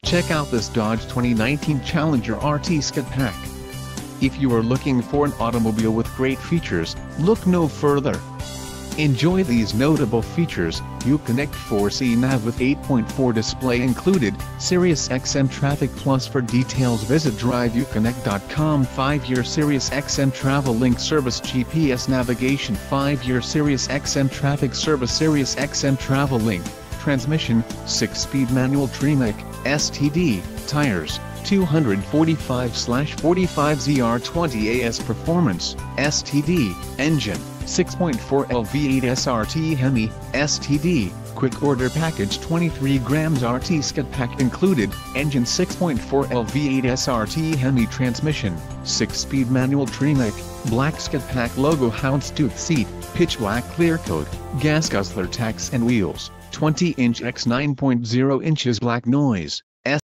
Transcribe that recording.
Check out this Dodge 2019 Challenger RT Scat Pack. If you are looking for an automobile with great features, look no further. Enjoy these notable features: Uconnect 4C nav with 8.4 display included, Sirius XM Traffic Plus. For details visit driveuconnect.com. 5-year Sirius XM Travel Link service, GPS navigation, 5-year Sirius XM Traffic service, Sirius XM Travel Link. Transmission, 6-speed manual Tremec, STD. Tires, 245/45 ZR20 AS Performance, STD. Engine, 6.4L V8 SRT Hemi, STD. Quick order package, 23 grams RT Scat Pack included, engine 6.4L V8 SRT Hemi. Transmission, 6-speed manual Tremec, black Scat Pack logo, houndstooth seat, pitch black clear coat, gas guzzler tacks and wheels, 20-inch x 9.0 inches black noise.